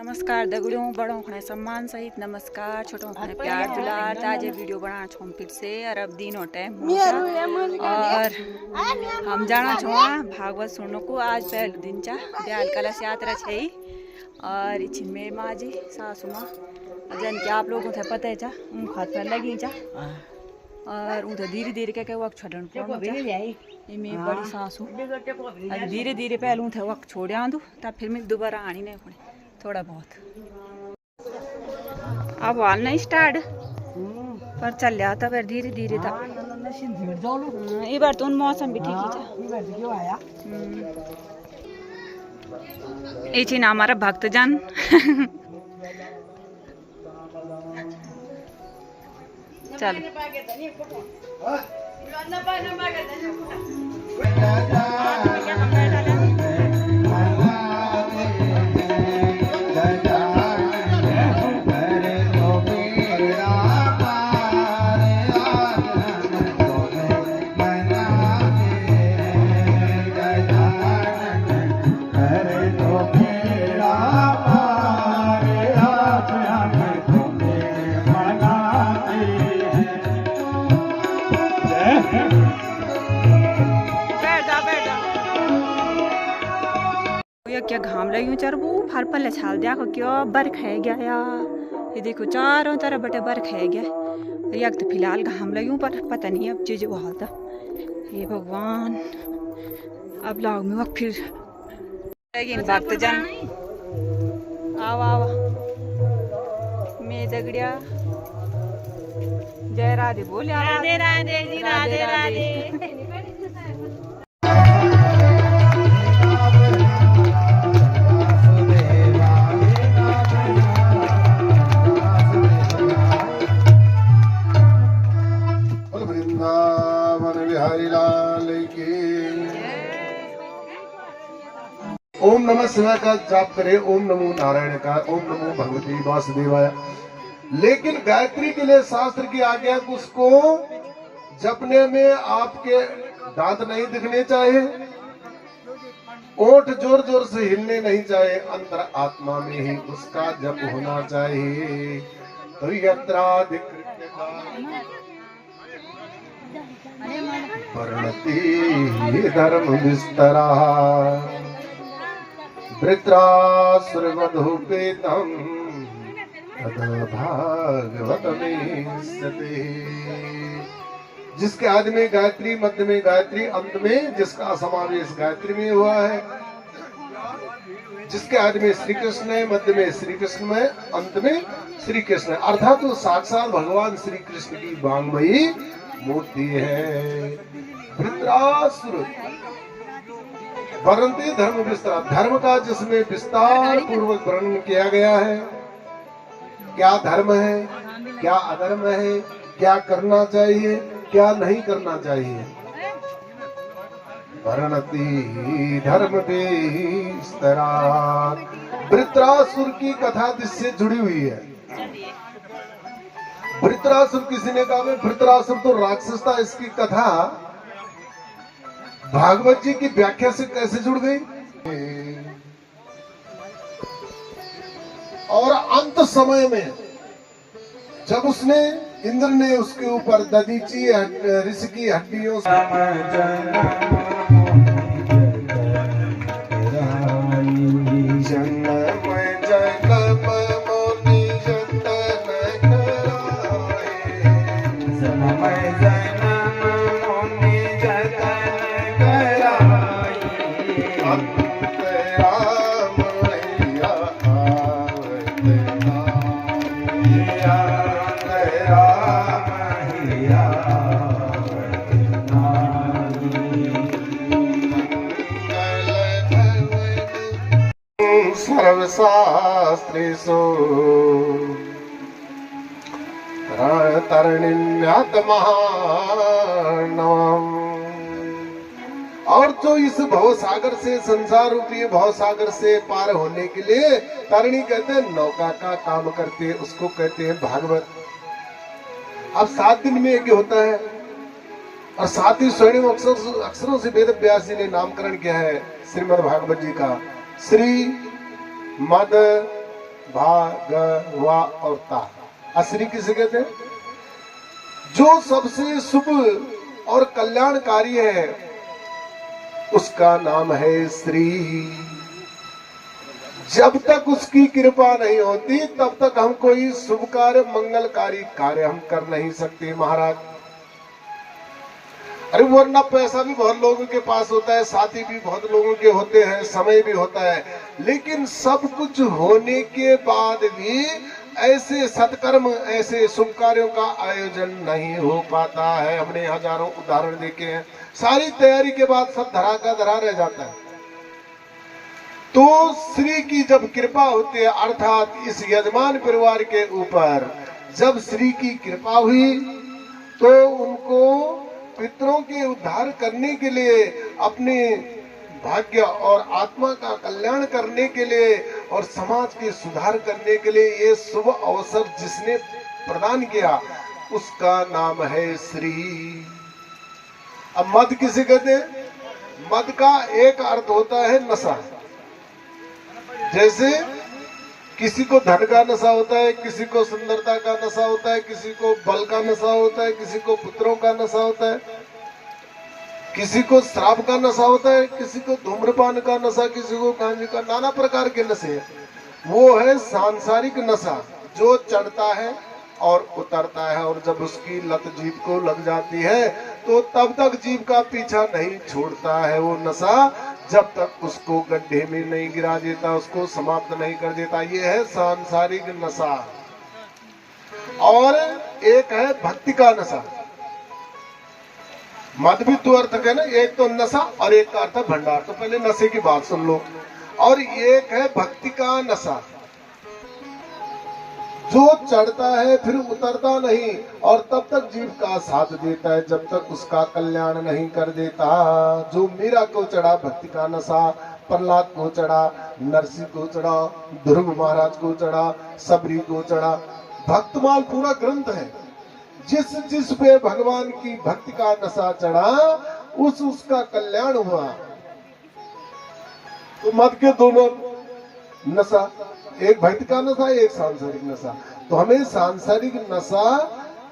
नमस्कार दगड़ियों, बड़ों खने सम्मान सहित नमस्कार, छोटों खने प्यार दुलार। ताजे वीडियो बना छो फिर से और अब दिनों टाइम और हम जाना छो भागवत सुनने को। आज पहले दिन चा ब्याल कलश यात्रा छे और इच्छिन में माँ जी सासू माँ जन के आप लोगों थे पता है चा उन खात पर लगी चा और उधर धीरे धीरे के वक्त छोड़न में बड़ी सासू धीरे धीरे पहले उठे वक्त छोड़ आंदू तब फिर मैं दोबारा आनी नहीं पड़े थोड़ा बहुत। अब हाल नहीं स्टार्ट पर चल रहा था फिर धीरे धीरे था। ये बार तो मौसम भी ठीक ही था। ना हमारा भक्तजन चल क्या घाम लगी चरबू फल पल्ले छाल देखो क्यों बर्फ है गया या ये देखो चारों तरफ बटे बर्फ है गया। एक तो फिलहाल घाम लगी पर पता नहीं अब चीज वो हाल था। हे भगवान अब लाओ में वक्त फिर भक्तजन आओ आओ मैं दगड़िया जय राधे बोले राधे राधे जी राधे राधे। ओम नमः शिवाय का जाप करे, ओम नमो नारायण का, ओम नमो भगवती वासुदेवाय। लेकिन गायत्री के लिए शास्त्र की आज्ञा कि उसको जपने में आपके दांत नहीं दिखने चाहिए, ओठ जोर जोर से हिलने नहीं चाहिए, अंतर आत्मा में ही उसका जप होना चाहिए। तो वर्णति धर्म विस्तरा वृत्रासुरवधूपेतं भागवतमेष्यते। जिसके आदि में गायत्री, मध्य में गायत्री, अंत में जिसका समावेश गायत्री में हुआ है, जिसके आदि में श्री कृष्ण है, मध्य में श्री कृष्ण में, अंत में श्री कृष्ण है, अर्थात तो साक्षात भगवान श्री कृष्ण की वांगमयी मूर्ति है। वृत्रासुर वर्णते धर्म विस्तार, धर्म का जिसमें विस्तार पूर्वक वर्णन किया गया है। क्या धर्म है, क्या अधर्म है, क्या करना चाहिए, क्या नहीं करना चाहिए। वर्णति धर्म विस्तरा। वृत्रासुर की कथा जिससे जुड़ी हुई है। वृत्रासुर किसी ने कहा वृत्रासुर तो राक्षस था, इसकी कथा भागवत जी की व्याख्या से कैसे जुड़ गई। और अंत समय में जब उसने इंद्र ने उसके ऊपर दधीची ऋषि की हड्डियों सर्वशास्त्रेषु तरणिन्यात्महानवम्। और जो इस भवसागर से, संसार रूपी भवसागर से पार होने के लिए तरणी कहते हैं, नौका का काम करते हैं, उसको कहते हैं भागवत। अब 7 दिन में यज्ञ होता है और 7 ही स्वर्णिम अक्षरों से वेद व्यास जी ने नामकरण किया है श्रीमद् भागवत जी का। श्री मद भा ग वा और ता। श्री किसे कहते हैं? जो सबसे शुभ और कल्याणकारी है उसका नाम है श्री। जब तक उसकी कृपा नहीं होती तब तक हम कोई शुभ कार्य मंगलकारी कार्य हम कर नहीं सकते महाराज। अरे वरना पैसा भी बहुत लोगों के पास होता है, साथी भी बहुत लोगों के होते हैं, समय भी होता है, लेकिन सब कुछ होने के बाद भी ऐसे सत्कर्म, ऐसे शुभ कार्यों का आयोजन नहीं हो पाता है। हमने हजारों उदाहरण देखे हैं, सारी तैयारी के बाद सब धरा का धरा रह जाता है। तो श्री की जब कृपा होती है, अर्थात इस यजमान परिवार के ऊपर जब श्री की कृपा हुई तो उनको पितरों के उद्धार करने के लिए, अपने भाग्य और आत्मा का कल्याण करने के लिए और समाज के सुधार करने के लिए ये शुभ अवसर जिसने प्रदान किया उसका नाम है श्री। अब मद किसे कहते हैं? मद का एक अर्थ होता है नशा। जैसे किसी को धन का नशा होता है, किसी को सुंदरता का नशा होता है, किसी को बल का नशा होता है, किसी को पुत्रों का नशा होता है, किसी को शराब का नशा होता है, किसी को धूम्रपान का नशा, किसी को गांजे का, नाना प्रकार के नशे। वो है सांसारिक नशा जो चढ़ता है और उतरता है, और जब उसकी लत जीव को लग जाती है तो तब तक जीव का पीछा नहीं छोड़ता है वो नशा, जब तक उसको गड्ढे में नहीं गिरा देता, उसको समाप्त नहीं कर देता। ये है सांसारिक नशा। और एक है भक्ति का नशा। मद भी दो अर्थ है ना, एक तो नशा और एक का अर्थ है भंडार। तो पहले नशे की बात सुन लो। और एक है भक्ति का नशा जो चढ़ता है फिर उतरता नहीं और तब तक जीव का साथ देता है जब तक उसका कल्याण नहीं कर देता। जो मीरा को चढ़ा भक्ति का नशा, प्रहलाद को चढ़ा, नरसिंह को चढ़ा, ध्रुव महाराज को चढ़ा, सबरी को चढ़ा। भक्तमाल पूरा ग्रंथ है। जिस जिस पे भगवान की भक्ति का नशा चढ़ा उसका कल्याण हुआ। तो मद के दोनों नशा, एक भक्ति का नशा, एक सांसारिक नशा। तो हमें सांसारिक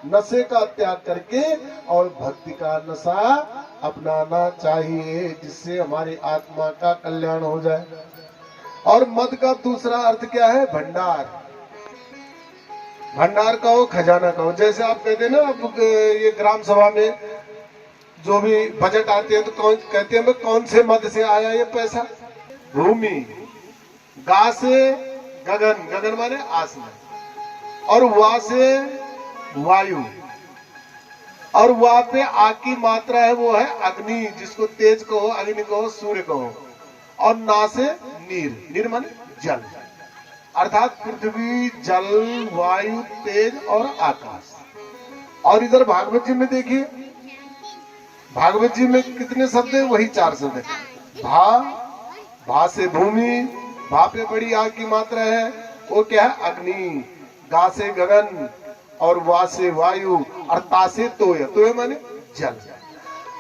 नशे का त्याग करके और भक्ति का नशा अपनाना चाहिए जिससे हमारी आत्मा का कल्याण हो जाए। और मद का दूसरा अर्थ क्या है? भंडार। भंडार कहो, खजाना कहो। जैसे आप कहते हैं ना, अब ये ग्राम सभा में जो भी बजट आते हैं तो कौन कहते हैं कौन से मद से आया ये पैसा? भूमि, गा से गगन, गगन माने आसमान, और वा से वायु, और वहां पे आ की मात्रा है वो है अग्नि, जिसको तेज कहो, अग्नि कहो, सूर्य कहो, और ना से नीर, नीर माने जल, अर्थात पृथ्वी, जल, वायु, तेज और आकाश। और इधर भागवत जी में देखिए, भागवत जी में कितने शब्द है? वही 4 शब्द है। भा से भूमि, भा पे बड़ी आ की मात्रा है वो क्या है? अग्नि, गा से गगन, और वा से वायु, और ता से तोय, तोय माने जल।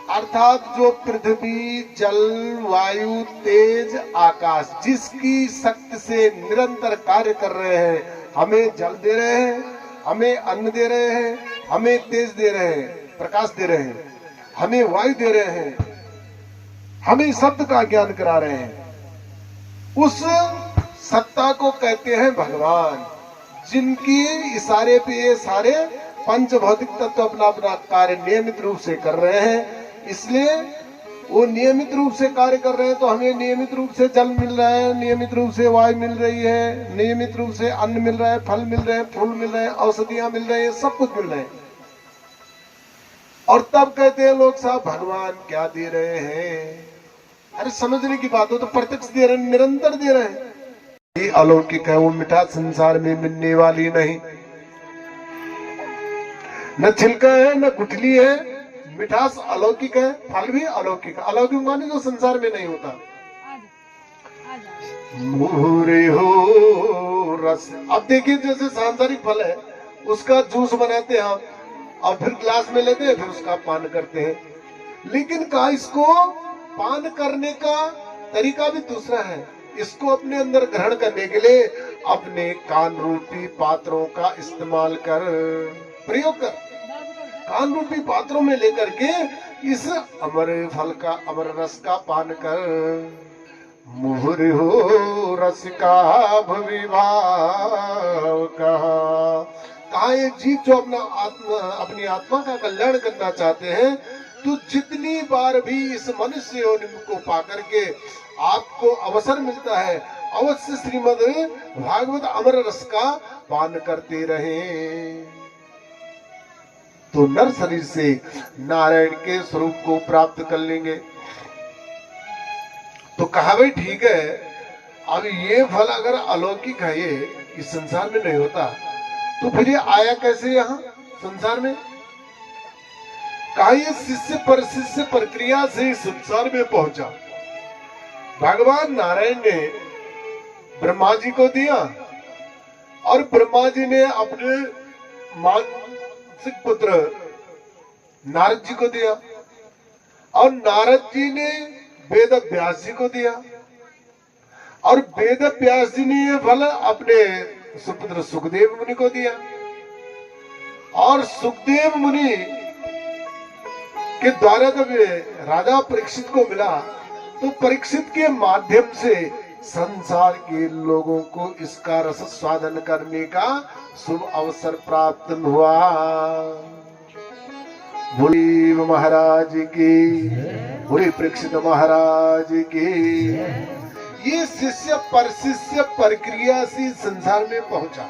अर्थात जो पृथ्वी, जल, वायु, तेज, आकाश जिसकी शक्ति से निरंतर कार्य कर रहे हैं, हमें जल दे रहे हैं, हमें अन्न दे रहे हैं, हमें तेज दे रहे हैं, प्रकाश दे रहे हैं, हमें वायु दे रहे हैं, हमें शब्द का ज्ञान करा रहे हैं, उस सत्ता को कहते हैं भगवान, जिनकी इशारे पे ये सारे पंच भौतिक तत्व अपना अपना कार्य नियमित रूप से कर रहे हैं। इसलिए वो नियमित रूप से कार्य कर रहे हैं तो हमें नियमित रूप से जल मिल रहा है, नियमित रूप से वायु मिल रही है, नियमित रूप से अन्न मिल रहा है, फल मिल रहे हैं, फूल मिल रहे हैं, औषधियां मिल रही है, सब कुछ मिल रहे हैं। और तब कहते हैं लोग साहब भगवान क्या दे रहे हैं? अरे समझने की बात हो तो प्रत्यक्ष दे रहे हैं, निरंतर दे रहे हैं। ये अलौकिक है, वो मिठास संसार में मिलने वाली नहीं, न छिलका है न गुठली है, मिठास अलौकिक है, फल भी अलौकिक है। अलौकिक माने जो संसार में नहीं होता। मोरे हो रस। अब देखिए जैसे सांसारिक फल है उसका जूस बनाते हैं हम और फिर ग्लास में लेते हैं, फिर उसका पान करते हैं, लेकिन का इसको पान करने का तरीका भी दूसरा है। इसको अपने अंदर ग्रहण करने के लिए अपने कान रूपी पात्रों का इस्तेमाल कर, प्रयोग कर, कान रूपी पात्रों में लेकर के इस अमर फल का, अमर रस का पान कर। मुहुर हो रस का भविभाव कहा ये जीव जो अपनी आत्मा का कल्याण करना चाहते हैं, तो जितनी बार भी इस मनुष्य योनि को पाकर के आपको अवसर मिलता है, अवश्य श्रीमद् भागवत अमर रस का पान करते रहें, तो नर शरीर से नारायण के स्वरूप को प्राप्त कर लेंगे। तो कहा भाई ठीक है, अब ये फल अगर अलौकिक है, ये इस संसार में नहीं होता, तो फिर ये आया कैसे यहाँ संसार में? कहा ये शिष्य पर शिष्य प्रक्रिया से संसार में पहुंचा। भगवान नारायण ने ब्रह्मा जी को दिया और ब्रह्मा जी ने अपने मानसिक पुत्र नारद जी को दिया और नारद जी ने वेद व्यास जी को दिया और वेद व्यास जी ने ये फल अपने सुपुत्र सुखदेव मुनि को दिया और सुखदेव मुनि के द्वारा जब राजा परीक्षित को मिला, तो परीक्षित के माध्यम से संसार के लोगों को इसका रस स्वादन करने का शुभ अवसर प्राप्त हुआ। बोली महाराज की, बोली परीक्षित महाराज की। ये शिष्य पर शिष्य प्रक्रिया से संसार में पहुंचा।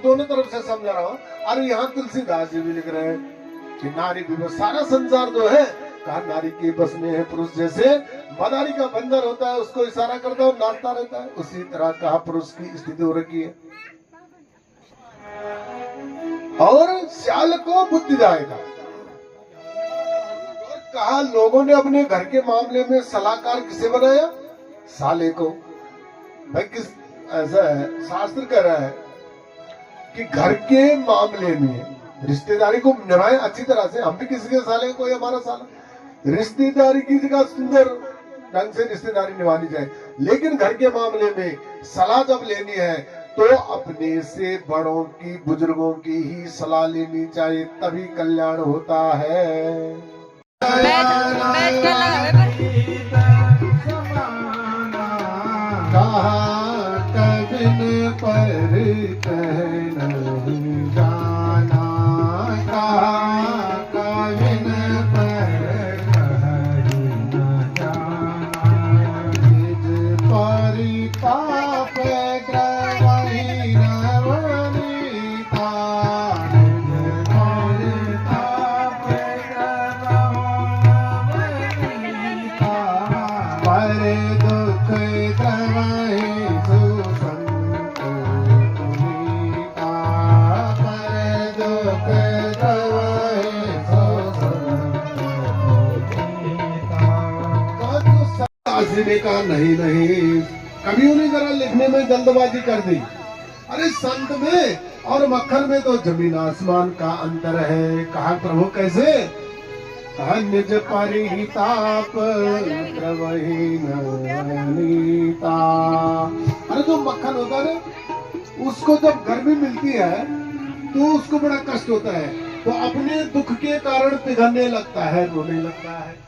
दोनों तरफ से समझा रहा हूँ। और यहाँ तुलसीदास जी भी लिख रहे हैं कि नारी भी सारा संसार जो है, कहा नारी के बस में है पुरुष, जैसे मदारी का बंदर होता है उसको इशारा करता है और नाचता रहता है, उसी तरह कहा पुरुष की स्थिति हो रखी है। और श्याल को बुद्धि जाएगा। और कहा लोगों ने अपने घर के मामले में सलाहकार किसे बनाया? साले को। भाई किस ऐसा है, शास्त्र कह रहा है कि घर के मामले में रिश्तेदारी को निभाएं अच्छी तरह से। हम भी किसी के साले, कोई हमारा साला, रिश्तेदारी की जगह सुंदर ढंग से रिश्तेदारी निभानी चाहिए, लेकिन घर के मामले में सलाह जब लेनी है तो अपने से बड़ों की, बुजुर्गों की ही सलाह लेनी चाहिए, तभी कल्याण होता है। ने कहा नहीं नहीं, कभी उन्हें जरा लिखने में जल्दबाजी कर दी। अरे संत में और मक्खन में तो जमीन आसमान का अंतर है। कहा प्रभु कैसे? कहा निज परिताप नीता। अरे जो मक्खन होता है उसको जब गर्मी मिलती है तो उसको बड़ा कष्ट होता है, तो अपने दुख के कारण पिघलने लगता है, रोने लगता है।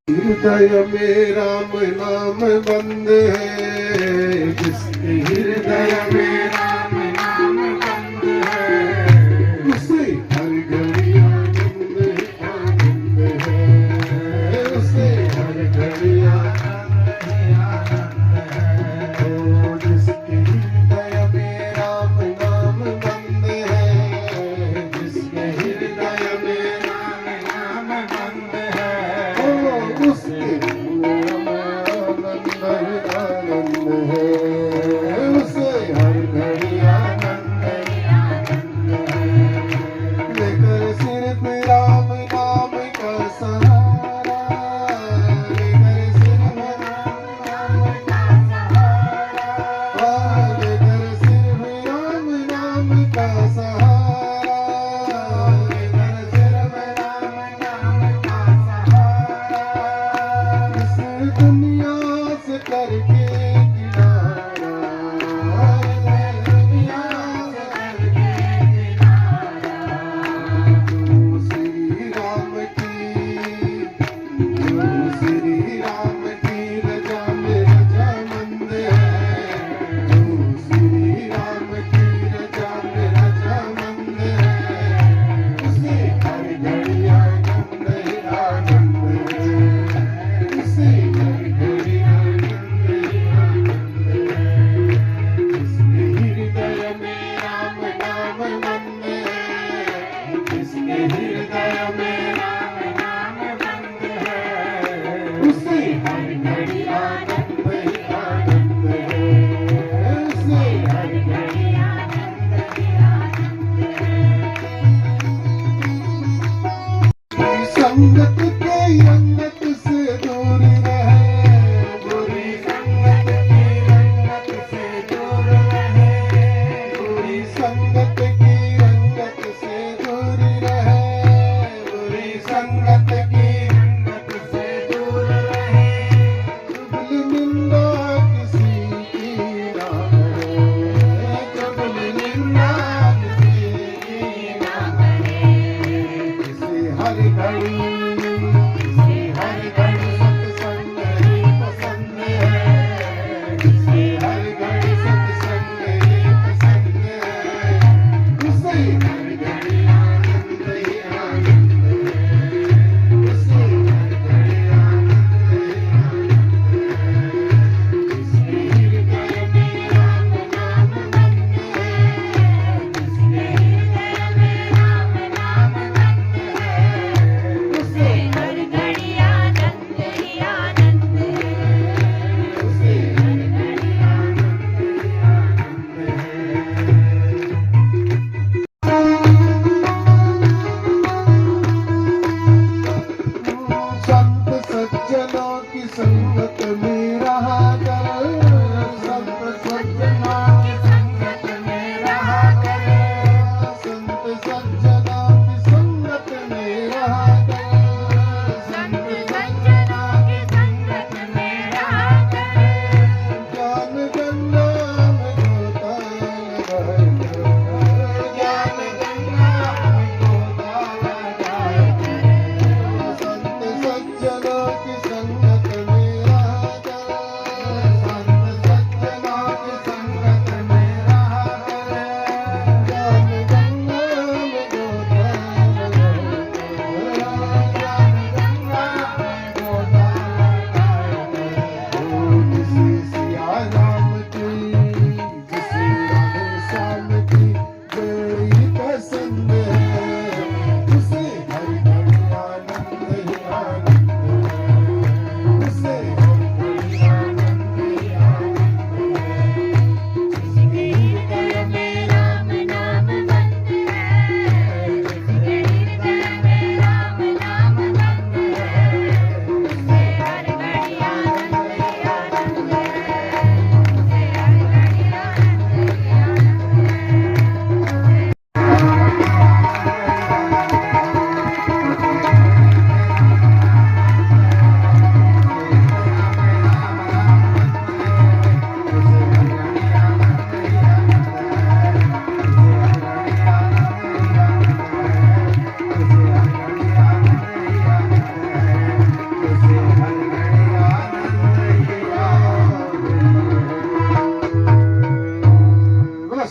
हृदय में राम नाम बंद है, जिसके हृदय में राम नाम बंद है, उसे हर घड़ी आनंद आनंद है, उसे हर घड़ी आनंद निंदा किसी की ना करे, जब भी निंदा किसी की ना करे, किसी हर घड़ी सत्संग ही पसंद है, किसी हर घड़ी सत्संग ही पसंद है, किसी हर घड़ी आनंद ही आनंद है, किसी हर घड़ी आनंद ही आनंद है, जिसके हृदय में राम नाम बंद है, जिसके हृदय में राम नाम बंद है, उसे हर घड़ी आनंद ही आनंद है, उसे हर घड़ी आनंद ही आनंद है। संत सज्जनों की संगत में रहा कर, संत सज्जनों की संगत में रहा कर, संत सज्जनों की संगत में रहा कर, संत सज्जनों की संगत में रहा कर, ज्ञान गंगा में गोता लगाए कर, ज्ञान गंगा में गोता लगाए कर, संत सज्जनों की संगत में रहा कर, संत सज्जनों की संगत में रहा कर, ज्ञान गंगा में गोता लगाए कर, ज्ञान गंगा में गोता लगाए कर। ओ किसी सिया राम की, किसी राधे श्याम की बड़ी पसंद है, उसे हर घड़ी आनंद ही आनंद है, उसे हर घड़ी आनंद ही आनंद है, जिसके हृदय में राम नाम बंद है, जिसके हृदय में राम नाम बंद है, उसे हर घड़ी आनंद ही आनंद है, उसे हर घड़ी आनंद ही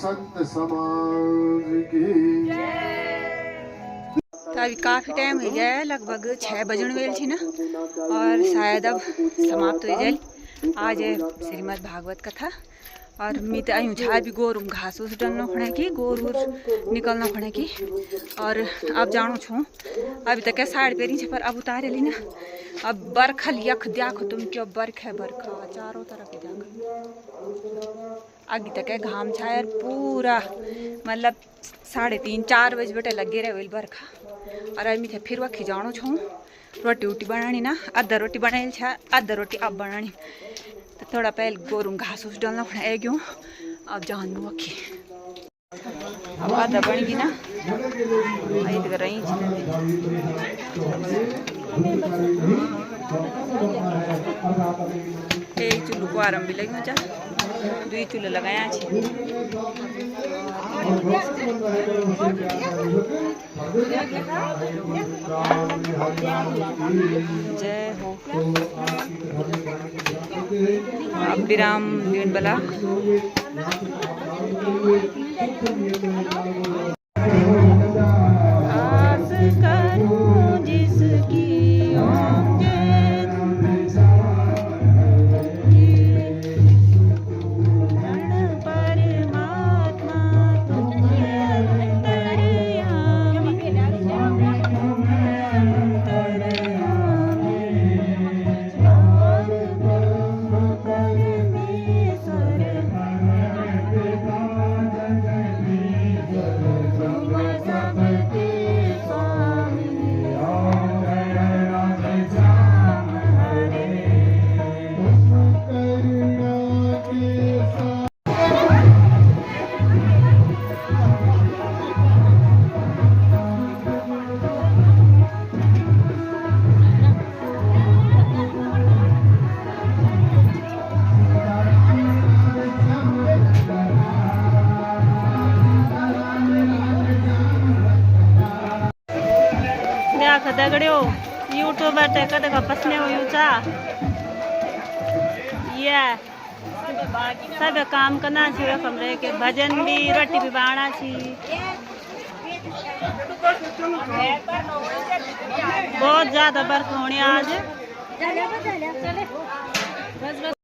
संत समाज की तो अभी काफ़ी टाइम हो गया है, लगभग 6 बजन वेल थी ना, और शायद अब समाप्त हो जाए आज है श्रीमद् भागवत कथा। और मैं तो आयूँ छा भी गोरू घास उस डलना खड़े की, गोर निकलना खड़े की, और अब जाणू छूँ अभी तक क्या साड़ी पेरी छे, पर अब उतारे ली ना, अब बरखा यख देखो तुम क्यों बरखा बरखा चारों तरफ देखो, आगे तक है घाम छायर पूरा, मतलब 3:30-4 बजे बेटे लगे रहे बरखा। और अभी थे फिर वही जाणू छूँ रोटी वोटी बनानी ना, आधा रोटी बनाई छा, आधा रोटी अब बनानी, तो थोड़ा पहले गोरू घास उस डालना पड़ा गयो, अब जानू वही अब आधा बन गई ना, तो रही एक चूल्हू को आराम भी लगे चा, 2 चूल्हा लगाया छे। जय हो अब विराम दिन बला आस करूं जिसकी देख दगड़ियो यूट्यूबर ते कद का पसने हो चा ये सब काम करना छी कमरे के भजन भी रोटी भी बाणा छी बहुत ज्यादा बरखा होनी आज